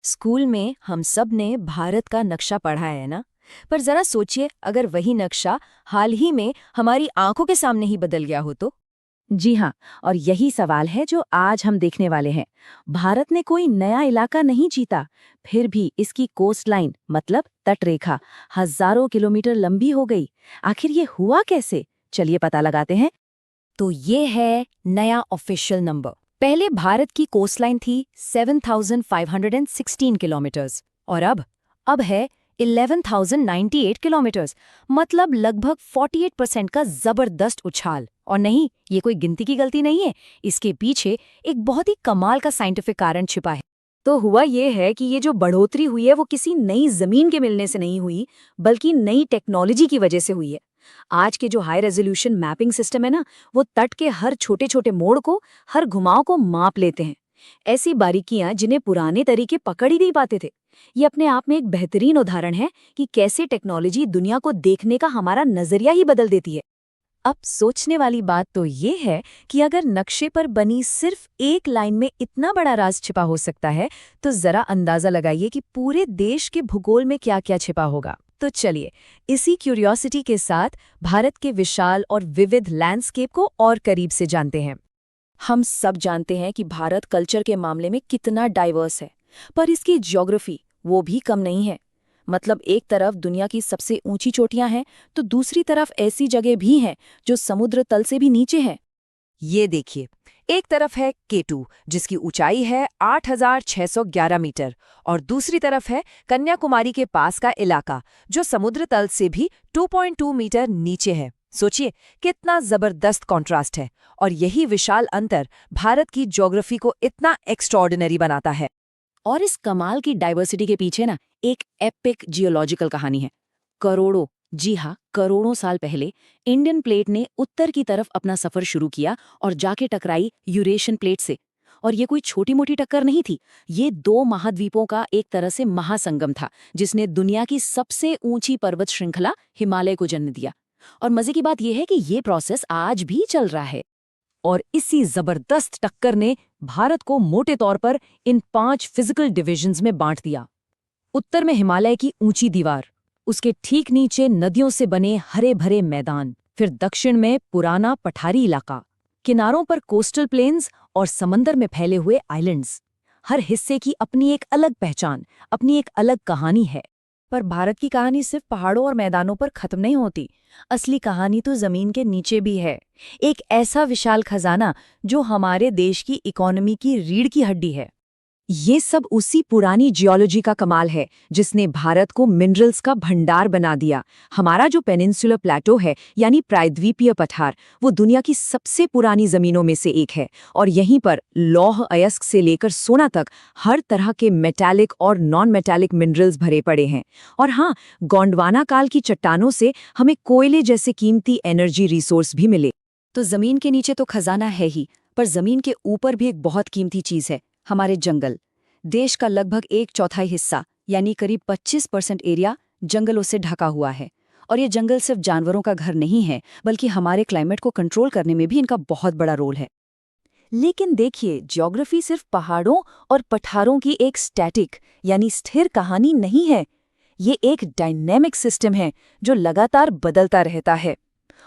School में हम सब ने भारत का नक्शा पढ़ा है ना। पर जरा सोचिए, अगर वही नक्शा हाल ही में हमारी आंखों के सामने ही बदल गया हो तो। जी हाँ। और यही सवाल है जो आज हम देखने वाले हैं। भारत ने कोई नया इलाका नहीं जीता, फिर भी इसकी कोस्ट लाइन मतलब तटरेखा हजारों किलोमीटर लंबी हो गई। आखिर ये हुआ कैसे? चलिए पता लगाते हैं। तो ये है नया ऑफिशियल नंबर। पहले भारत की कोस्टलाइन थी 7,516 किलोमीटर्स और अब है 11,098 किलोमीटर्स। मतलब लगभग 48% का जबरदस्त उछाल। और नहीं, ये कोई गिनती की गलती नहीं है, इसके पीछे एक बहुत ही कमाल का साइंटिफिक कारण छिपा है। तो हुआ ये है कि ये जो बढ़ोतरी हुई है वो किसी नई जमीन के मिलने से नहीं हुई, बल्कि नई टेक्नोलॉजी की वजह से हुई है। आज के जो हाई रेजोल्यूशन मैपिंग सिस्टम है ना, वो तट के हर छोटे छोटे मोड़ को, हर घुमाव को माप लेते हैं। ऐसी बारीकियां जिन्हें पुराने तरीके पकड़ ही नहीं पाते थे। ये अपने आप में एक बेहतरीन उदाहरण है कि कैसे टेक्नोलॉजी दुनिया को देखने का हमारा नजरिया ही बदल देती है। अब सोचने वाली बात तो ये है कि अगर नक्शे पर बनी सिर्फ एक लाइन में इतना बड़ा राज छिपा हो सकता है, तो जरा अंदाजा लगाइए कि पूरे देश के भूगोल में क्या क्या छिपा होगा। तो चलिए, इसी क्यूरियोसिटी के साथ भारत के विशाल और विविध लैंडस्केप को और करीब से जानते हैं। हम सब जानते हैं कि भारत कल्चर के मामले में कितना डाइवर्स है, पर इसकी ज्योग्राफी वो भी कम नहीं है। मतलब एक तरफ दुनिया की सबसे ऊंची चोटियां हैं, तो दूसरी तरफ ऐसी जगह भी हैं जो समुद्र तल से भी नीचे हैं। ये देखिए, एक तरफ है केटू, जिसकी ऊंचाई है 8,611 मीटर, और दूसरी तरफ है कन्याकुमारी के पास का इलाका, जो समुद्र तल से भी 2.2 मीटर नीचे है। सोचिए कितना जबरदस्त कॉन्ट्रास्ट है, और यही विशाल अंतर भारत की ज्योग्राफी को इतना एक्स्ट्राऑर्डिनरी बनाता है। और इस कमाल की डाइवर्सिटी के पीछे ना एक एपिक जियोलॉजिकल कहानी है। करोड़ों, जी हाँ करोड़ों साल पहले इंडियन प्लेट ने उत्तर की तरफ अपना सफर शुरू किया और जाके टकराई यूरेशियन प्लेट से। और ये कोई छोटी मोटी टक्कर नहीं थी, ये दो महाद्वीपों का एक तरह से महासंगम था, जिसने दुनिया की सबसे ऊंची पर्वत श्रृंखला हिमालय को जन्म दिया। और मजे की बात यह है कि ये प्रोसेस आज भी चल रहा है। और इसी जबरदस्त टक्कर ने भारत को मोटे तौर पर इन 5 फिजिकल डिविजन्स में बांट दिया। उत्तर में हिमालय की ऊंची दीवार, उसके ठीक नीचे नदियों से बने हरे भरे मैदान, फिर दक्षिण में पुराना पठारी इलाका, किनारों पर कोस्टल प्लेन्स और समंदर में फैले हुए आइलैंड्स। हर हिस्से की अपनी एक अलग पहचान, अपनी एक अलग कहानी है। पर भारत की कहानी सिर्फ पहाड़ों और मैदानों पर खत्म नहीं होती। असली कहानी तो जमीन के नीचे भी है। एक ऐसा विशाल खजाना जो हमारे देश की इकोनॉमी की रीढ़ की हड्डी है। ये सब उसी पुरानी जियोलॉजी का कमाल है जिसने भारत को मिनरल्स का भंडार बना दिया। हमारा जो पेनिनसुलर प्लेटो है, यानी प्रायद्वीपीय पठार, वो दुनिया की सबसे पुरानी जमीनों में से एक है। और यहीं पर लौह अयस्क से लेकर सोना तक हर तरह के मेटालिक और नॉन मेटालिक मिनरल्स भरे पड़े हैं। और हाँ, गोंडवाना काल की चट्टानों से हमें कोयले जैसे कीमती एनर्जी रिसोर्स भी मिले। तो जमीन के नीचे तो खजाना है ही, पर जमीन के ऊपर भी एक बहुत कीमती चीज है, हमारे जंगल। देश का लगभग 1/4 हिस्सा, यानी करीब 25% एरिया जंगलों से ढका हुआ है। और ये जंगल सिर्फ जानवरों का घर नहीं है, बल्कि हमारे क्लाइमेट को कंट्रोल करने में भी इनका बहुत बड़ा रोल है। लेकिन देखिए, ज्योग्राफी सिर्फ पहाड़ों और पठारों की एक स्टैटिक यानी स्थिर कहानी नहीं है। ये एक डायनेमिक सिस्टम है जो लगातार बदलता रहता है।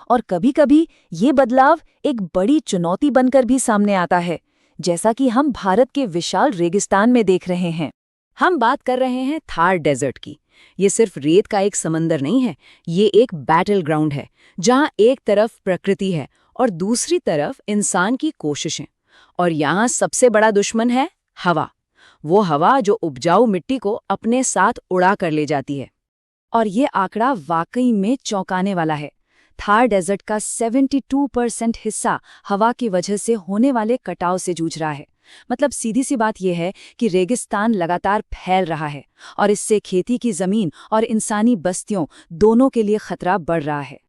और कभी-कभी ये बदलाव एक बड़ी चुनौती बनकर भी सामने आता है, जैसा कि हम भारत के विशाल रेगिस्तान में देख रहे हैं। हम बात कर रहे हैं थार डेजर्ट की। ये सिर्फ रेत का एक समंदर नहीं है, ये एक बैटल ग्राउंड है, जहां एक तरफ प्रकृति है और दूसरी तरफ इंसान की कोशिशें। और यहाँ सबसे बड़ा दुश्मन है हवा। वो हवा जो उपजाऊ मिट्टी को अपने साथ उड़ा कर ले जाती है। और ये आंकड़ा वाकई में चौंकाने वाला है। थार डेजर्ट का 72% हिस्सा हवा की वजह से होने वाले कटाव से जूझ रहा है। मतलब सीधी सी बात यह है कि रेगिस्तान लगातार फैल रहा है, और इससे खेती की जमीन और इंसानी बस्तियों दोनों के लिए खतरा बढ़ रहा है।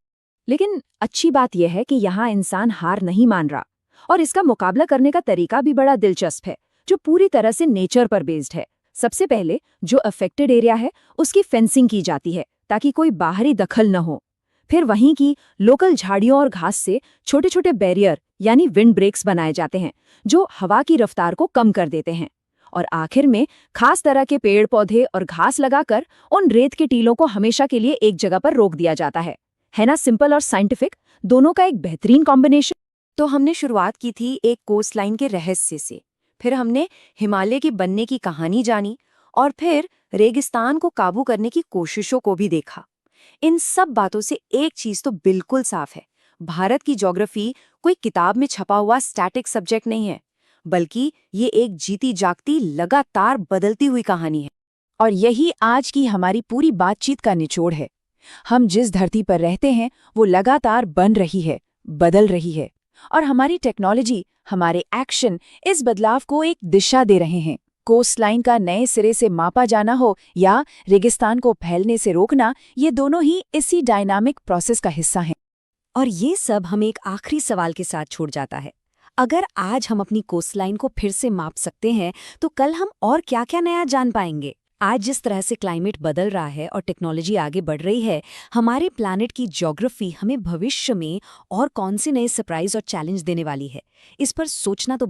लेकिन अच्छी बात यह है कि यहाँ इंसान हार नहीं मान रहा, और इसका मुकाबला करने का तरीका भी बड़ा दिलचस्प है, जो पूरी तरह से नेचर पर बेस्ड है। सबसे पहले जो अफेक्टेड एरिया है उसकी फेंसिंग की जाती है, ताकि कोई बाहरी दखल न हो। फिर वहीं की लोकल झाड़ियों और घास से छोटे छोटे बैरियर यानी विंड ब्रेक्स बनाए जाते हैं, जो हवा की रफ्तार को कम कर देते हैं। और आखिर में खास तरह के पेड़ पौधे और घास लगाकर उन रेत के टीलों को हमेशा के लिए एक जगह पर रोक दिया जाता है ना? सिंपल और साइंटिफिक, दोनों का एक बेहतरीन कॉम्बिनेशन। तो हमने शुरुआत की थी एक कोस्ट लाइन के रहस्य से, फिर हमने हिमालय के बनने की कहानी जानी, और फिर रेगिस्तान को काबू करने की कोशिशों को भी देखा। इन सब बातों से एक चीज तो बिल्कुल साफ है, भारत की ज्योग्राफी कोई किताब में छपा हुआ स्टैटिक सब्जेक्ट नहीं है, बल्कि ये एक जीती जागती लगातार बदलती हुई कहानी है। और यही आज की हमारी पूरी बातचीत का निचोड़ है। हम जिस धरती पर रहते हैं वो लगातार बन रही है, बदल रही है, और हमारी टेक्नोलॉजी, हमारे एक्शन इस बदलाव को एक दिशा दे रहे हैं। कोस्ट लाइन का नए सिरे से मापा जाना हो या रेगिस्तान को फैलने से रोकना, ये दोनों ही इसी डायनामिक प्रोसेस का हिस्सा हैं। और ये सब हमें एक आखिरी सवाल के साथ छोड़ जाता है। अगर आज हम अपनी कोस्टलाइन को फिर से माप सकते हैं, तो कल हम और क्या-क्या नया जान पाएंगे? आज जिस तरह से क्लाइमेट बदल रहा है और टेक्नोलॉजी आगे बढ़ रही है, हमारे प्लैनेट की ज्योग्राफी हमें भविष्य में और कौन से नए सरप्राइज और चैलेंज देने वाली है, इस पर सोचना तो